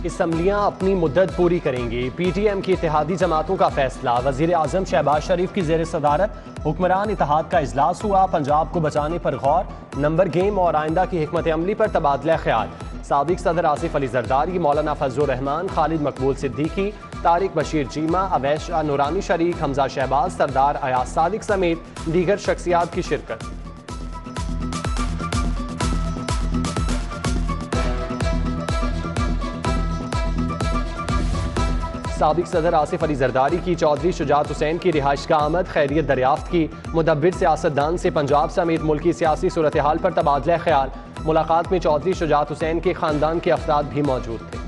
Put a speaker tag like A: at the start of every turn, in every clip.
A: इसम्बलियां अपनी मुद्दत पूरी करेंगी। PTM की इत्तेहादी जमातों का फैसला। वजीर आजम शहबाज शरीफ की जेर सदारत हुक्मरान इत्तेहाद का इजलास हुआ। पंजाब को बचाने पर गौर, नंबर गेम और आइंदा की हिकमत अमली पर तबादला ख्याल। साबिक सदर आसिफ अली जरदारी, मौलाना फजलुर रहमान, खालिद मकबूल सिद्दीकी, तारिक बशीर चीमा, अवैश शाह नूरानी शरीक, हमजा शहबाज, सरदार अयाज सादिक समेत दीगर शख्सियात की शिरकत। साबिक सदर आसिफ अली जरदारी की चौधरी शुजात हुसैन की रिहाइश का आमद, खैरियत दरियाफ्त की। मुदब्बिर सियासतदान से पंजाब समेत मुल्की सियासी सूरत हाल पर तबादला ख्याल। मुलाकात में चौधरी शुजात हुसैन के खानदान के अफराद भी मौजूद थे।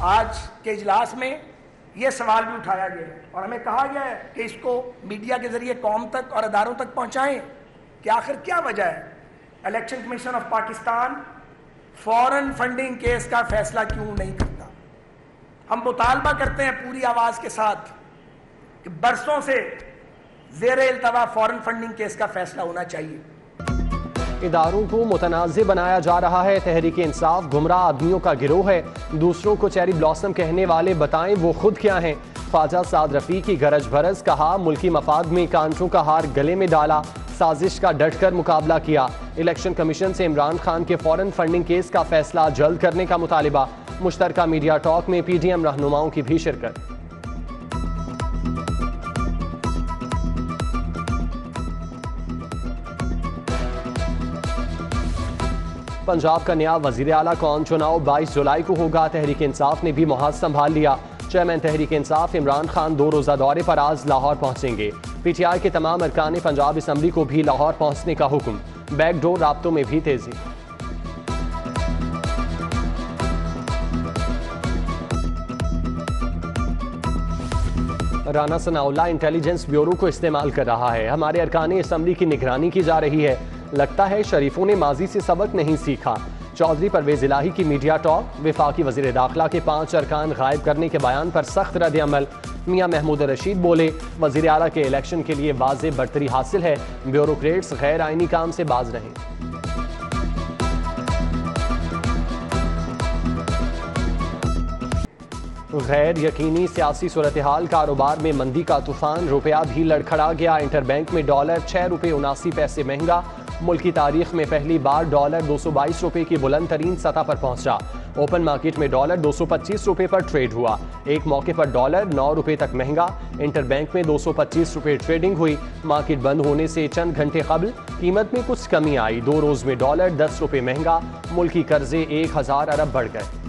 B: आज के इजलास में यह सवाल भी उठाया गया है और हमें कहा गया है कि इसको मीडिया के जरिए कौम तक और अदारों तक पहुंचाएं कि आखिर क्या वजह है election commission of Pakistan foreign funding case का फैसला क्यों नहीं करता। हम मुतालबा करते हैं पूरी आवाज के साथ कि बरसों से ज़ेर इल्तवा फॉरेन फंडिंग केस का फैसला होना चाहिए।
A: इदारों को मुतनाज़ बनाया जा रहा है। तहरीक इंसाफ गुमराह आदमियों का गिरोह है। दूसरों को चेरी ब्लॉसम कहने वाले बताएं वो खुद क्या हैं। ख्वाजा साद रफ़ी की गरज भरज, कहा मुल्की मफाद में कांटों का हार गले में डाला, साजिश का डटकर मुकाबला किया। इलेक्शन कमीशन से इमरान खान के फॉरेन फंडिंग केस का फैसला जल्द करने का मुतालिबा। मुश्तरका मीडिया टॉक में PTM रहनुमाओं की भी शिरकत। पंजाब का नया वजीर आला कौन, चुनाव 22 जुलाई को होगा। तहरीक इंसाफ ने भी मुहाज संभाल लिया। चेयरमैन तहरीक इंसाफ इमरान खान 2 रोज़ा दौरे पर आज लाहौर पहुंचेंगे। PTI के तमाम अरकान पंजाब असम्बली को भी लाहौर पहुंचने का हुक्म। बैकडोर राब्तों में भी तेजी। राना सनाउल्लाह इंटेलिजेंस ब्यूरो को इस्तेमाल कर रहा है। हमारे अरकान असम्बली की निगरानी की जा रही है। लगता है शरीफों ने माजी से सबक नहीं सीखा। चौधरी परवेज इलाही की मीडिया टॉक। वफाकी वजीर दाखिला के 5 अरकान गायब करने के बयान पर सख्त रद्द अमल। मियां महमूद रशीद बोले, वजीर आला के इलेक्शन के लिए वाज़े बढ़तरी हासिल है। ब्यूरोक्रेट्स गैर आइनी काम से बाज रहे। गैर यकीनी सियासी सूरत हाल, कारोबार में मंदी का तूफान, रुपया भी लड़खड़ा गया। इंटरबैंक में डॉलर 6 रुपये 79 पैसे महंगा। मुल्क की तारीख में पहली बार डॉलर 222 रुपये की बुलंद तरीन सतह पर पहुंचा। ओपन मार्केट में डॉलर 225 रुपये पर ट्रेड हुआ। एक मौके पर डॉलर 9 रुपये तक महंगा। इंटरबैंक में 225 रुपये ट्रेडिंग हुई। मार्केट बंद होने से चंद घंटे कबल कीमत में कुछ कमी आई। 2 रोज में डॉलर 10 रुपये महंगा। मुल्की कर्जे 1000 अरब बढ़ गए।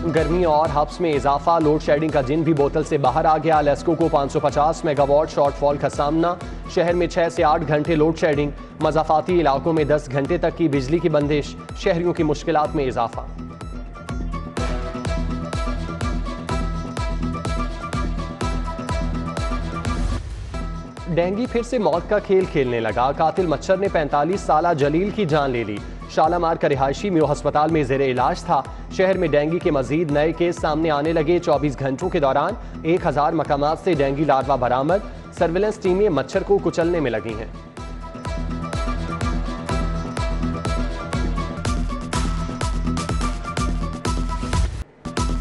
A: गर्मी और हब्स में इजाफा, लोड शेडिंग का जिन भी बोतल से बाहर आ गया। लेस्को को 550 मेगावाट शॉर्टफॉल का सामना। शहर में 6 से 8 घंटे लोड शेडिंग। मज़ाफाती इलाकों में 10 घंटे तक की बिजली की बंदिश। शहरियों की मुश्किलात में इजाफा। डेंगू फिर से मौत का खेल खेलने लगा। कातिल मच्छर ने 45 साला जलील की जान ले ली। शालामार का रिहायशी म्यू अस्पताल में जेर इलाज था। शहर में डेंगू के मजीद नए केस सामने आने लगे। 24 घंटों के दौरान 1000 मकामात से डेंगू लार्वा बरामद। सर्विलेंस टीमें मच्छर को कुचलने में लगी हैं।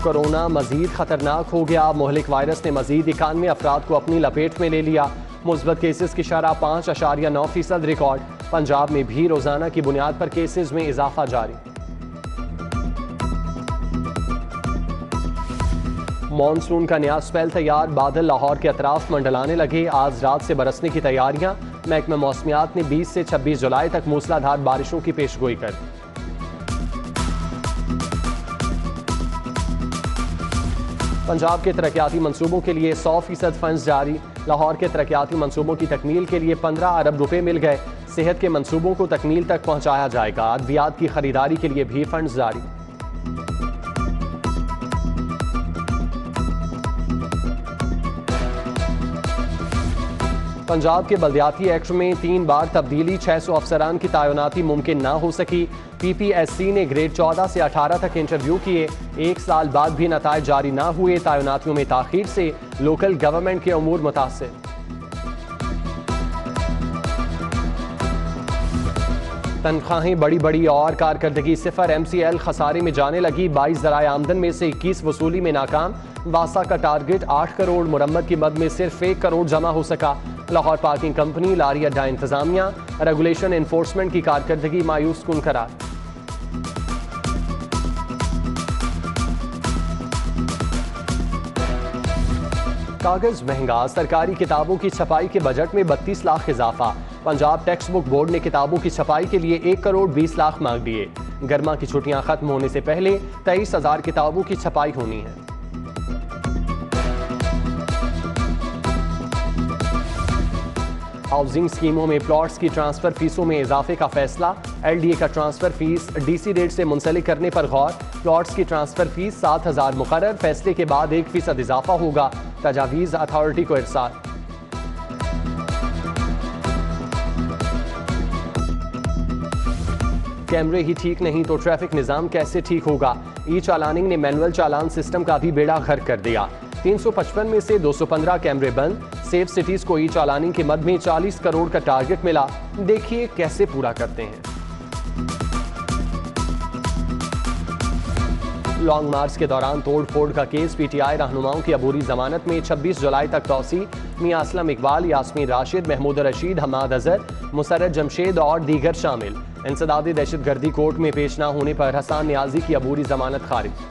A: कोरोना मजीद खतरनाक हो गया। मोहलिक वायरस ने मजीद 91 अफराद को अपनी लपेट में ले लिया। मुस्बत केसेस की शरह 5.9% रिकॉर्ड। पंजाब में भी रोजाना की बुनियाद पर केसेस में इजाफा जारी। मॉनसून का नया स्पेल तैयार। बादल लाहौर के अतराफ मंडलाने लगे। आज रात से बरसने की तैयारियां। महकमा मौसमियात ने 20 से 26 जुलाई तक मूसलाधार बारिशों की पेशगोई कर दी। पंजाब के तरक्याती मंसूबों के लिए 100% फंड्स जारी। लाहौर के तरक्याती मंसूबों की तकमील के लिए 15 अरब रुपए मिल गए। सेहत के मंसूबों को तकमील तक पहुंचाया जाएगा। अद्वियात की खरीदारी के लिए भी फंड्स जारी। पंजाब के बल्दियाती एक्ट में 3 बार तब्दीली, 600 अफसरान की तैनाती मुमकिन ना हो सकी। PPSC ने ग्रेड 14 से 18 तक इंटरव्यू किए, 1 साल बाद भी नताइज जारी ना हुए। तैनातियों में ताखीर से लोकल गवर्नमेंट के अमूर मुतासिर। तनख्वाहें बड़ी बड़ी और कारकर्दगी सिफर। MCL खसारे में जाने लगी। 22 ज़राए आमदन में से 21 वसूली में नाकाम। वासा का टारगेट 8 करोड़, मुरम्मत की मद में सिर्फ 1 करोड़ जमा हो सका। लाहौर पार्किंग कंपनी, लारी अड्डा इंतजामिया, रेगुलेशन एनफोर्समेंट की कारकर्दगी मायूस कुन करार। कागज महंगा, सरकारी किताबों की छपाई के बजट में 32 लाख इजाफा। पंजाब टेक्स्ट बुक बोर्ड ने किताबों की छपाई के लिए 1 करोड़ 20 लाख मांग दिए। गर्मा की छुट्टियां खत्म होने से पहले 23,000 किताबों की छपाई होनी है। हाउसिंग स्कीमों में प्लॉट्स की ट्रांसफर फीसों में इजाफे का फैसला। LDA का ट्रांसफर फीस DC रेट से मुंसलिक करने पर गौर। प्लॉट्स की ट्रांसफर फीस 7,000 मुकर्रर, फैसले के बाद 1% इजाफा होगा। तजावीज़ अथॉरिटी को इरसाल। कैमरे ही ठीक नहीं तो ट्रैफिक निजाम कैसे ठीक होगा। चालानिंग ने मैनुअल चालान सिस्टम का भी बेड़ा गर्क कर दिया। 355 में से 215 कैमरे बंद। सेफ सिटीज को चालानिंग के मद में 40 करोड़ का टारगेट मिला। देखिए कैसे पूरा करते हैं। लॉन्ग मार्च के दौरान तोड़ फोड़ का केस। PTI रहनुमाओं की अबूरी जमानत में 26 जुलाई तक तौसी। मियां असलम इकबाल, यास्मीन राशिद, महमूद रशीद, हमाद अजहर, मुसर्रत जमशेद और दीगर शामिल। इंसदादी दहशतगर्दी कोर्ट में पेश न होने पर हसान नियाजी की अबूरी जमानत खारिज।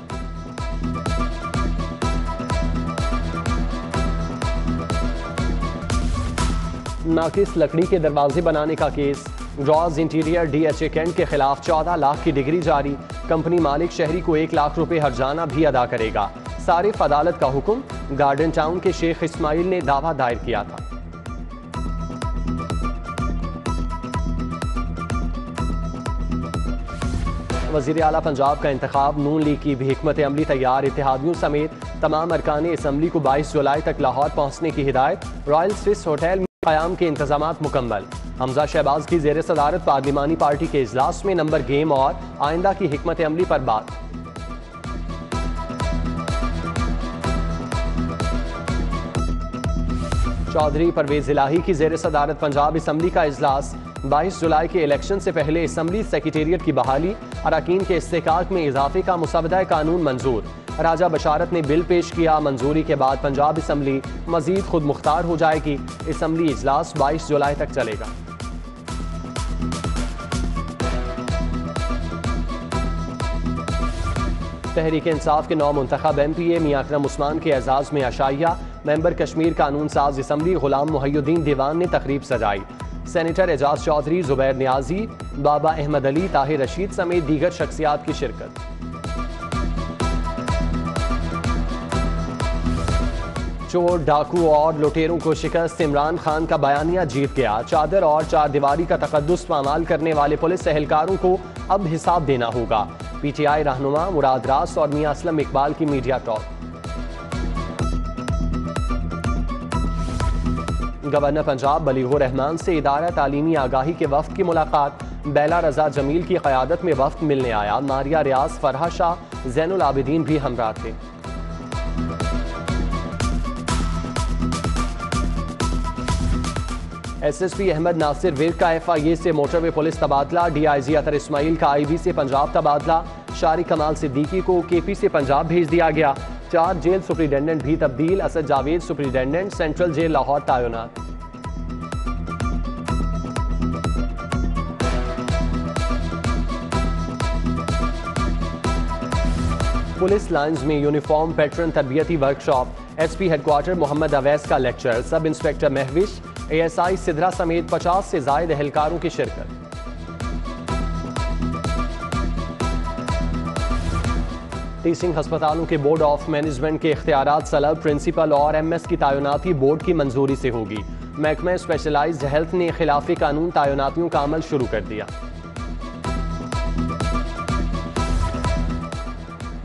A: नाकिस लकड़ी के दरवाजे बनाने का केस। रॉज इंटीरियर DHA कैंट के खिलाफ 14 लाख की डिग्री जारी। कंपनी मालिक शहरी को 1 लाख रुपए हर्जाना भी अदा करेगा। सारिफ अदालत का हुक्म। गार्डन टाउन के शेख इस्माइल ने दावा दायर किया था। वज़ीर आला पंजाब का इंतखाब। नून लीग की भी हिकमत अमली तैयार। इत्तेहादियों समेत तमाम अरकान असम्बली को 22 जुलाई तक लाहौर पहुंचने की हिदायत। रॉयल स्विस होटल में क़याम के इंतजामात मुकम्मल। हमजा शहबाज की ज़ेर सदारत पार्लिमानी पार्टी के इजलास में नंबर गेम और आइंदा की हिकमत अमली पर बात। चौधरी परवेज इलाही की ज़ेर सदारत पंजाब असम्बली का इजलास। 22 जुलाई के इलेक्शन से पहले असम्बली सेक्रेटेरिएट की बहाली। अरकान के इस्तेकाक में इजाफे का मुसवदा कानून मंजूर। राजा बशारत ने बिल पेश किया। मंजूरी के बाद पंजाब असम्बली मजीद खुद मुख्तार हो जाएगी। असम्बली इजलास 22 जुलाई तक चलेगा। तहरीक इंसाफ के 9 मुंतखब MPA मियां अकरम उस्मान के एजाज में अशाइया। मेंबर कश्मीर कानून साज असम्बली गुलाम मुहियुद्दीन दीवान ने तकरीब सजाई। सेनेटर एजाज चौधरी, जुबैर नियाजी, बाबा अहमद अली, ताहिर रशीद समेत दीगर शख्सियात की शिरकत। चोर, डाकू और लुटेरों को शिकस्त। इमरान खान का बयानिया जीत गया। चादर और चार दीवारी का तकद्दुस पामाल करने वाले पुलिस एहलकारों को अब हिसाब देना होगा। PTI रहनुमा मुराद रास और मियां असलम इकबाल की media talk. Governor Punjab Baligur Rahman से इदारा तालीमी आगाही के वफ्द की मुलाकात। बैला रजा जमील की क़यादत में वफ्द मिलने आया। मारिया रियाज, फरहा शाह, जैनुल आबिदीन भी हमरा थे। SSP अहमद नासिर विर्क का FIA से मोटरवे पुलिस तबादला। DIG अतर इस्माइल का IB से पंजाब तबादला। शारी कमाल सिद्दीकी को KP से पंजाब भेज दिया गया। 4 जेल सुप्रिटेंडेंट भी तब्दील। Asad Javed superintendent, central jail Lahore तैनात। पुलिस लाइन्स में यूनिफॉर्म पैटर्न तरबियती workshop. SP headquarter Mohammad Awais का लेक्चर। Sub inspector Mahwish, ASI Sidra समेत 50 से जायद एहलकारों की शिरकत। टीचिंग हस्पतालों के बोर्ड ऑफ मैनेजमेंट के इख्तियारात सलब। प्रिंसिपल और MS की तैनाती बोर्ड की मंजूरी से होगी। महकमा स्पेशलाइज्ड हेल्थ ने खिलाफ कानून तैनातियों का अमल शुरू कर दिया।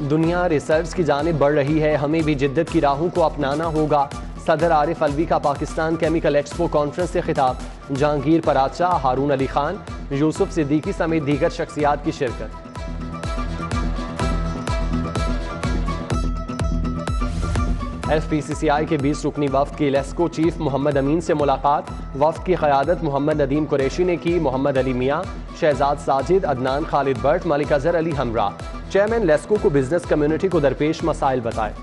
A: दुनिया रिसर्च की जानिब बढ़ रही है, हमें भी जिद्दत की राहों को अपनाना होगा। सदर आरिफ अलवी का पाकिस्तान केमिकल एक्सपो कॉन्फ्रेंस से खिताब। जहांगीर पराचा, हारून अली खान, यूसुफ सिद्दीकी समेत दीगर शख्सियात की शिरकत। FPCCI के 20 रुकनी वफ्द की लेस्को चीफ मोहम्मद अमीन से मुलाकात। वफ्द की क़यादत मोहम्मद नदीम कुरैशी ने की। मोहम्मद अली मियाँ, शहजाद साजिद, अदनान खालिद भट्ट, मलिक अजहर अली हमरा। चेयरमैन लेस्को को बिजनेस कम्युनिटी को दरपेश मसाइल बताए।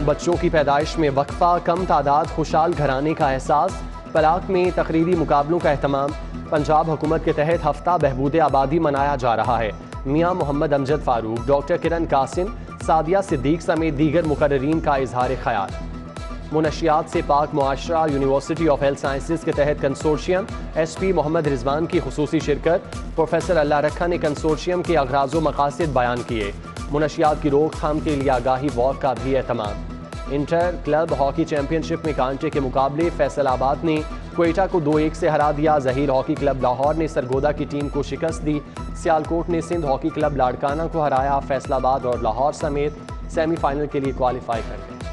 A: बच्चों की पैदाइश में वक्फा, कम तादाद खुशहाल घराने का एहसास। पलाक में तकरीरी मुकाबलों का एहतमाम। पंजाब हुकूमत के तहत हफ्ता बहबूद आबादी मनाया जा रहा है। मियाँ मोहम्मद अमजद फारूक, डॉक्टर किरण कासिम, सादिया सिद्दीक समेत दीगर मुकर्ररीन का इजहार ख्याल। मुनशियात से पाक मुआशरा यूनिवर्सिटी ऑफ हेल्थ साइंसेज के तहत कंसोर्शियम। SP मोहम्मद रिजवान की खुसूसी शिरकत। प्रोफेसर अल्लाह रखा ने कंसोर्शियम के अगराज़ व मकासद बयान किए। मुनशियात की रोकथाम के लिए आगाही वॉक का भी एहतमाम। इंटर क्लब हॉकी चैंपियनशिप में कांटे के मुकाबले फैसलाबाद ने क्वेटा को 2-1 से हरा दिया। जहीर हॉकी क्लब लाहौर ने सरगोदा की टीम को शिकस्त दी। सियालकोट ने सिंध हॉकी क्लब लाड़काना को हराया। फैसलाबाद और लाहौर समेत सेमीफाइनल के लिए क्वालिफाई कर गए।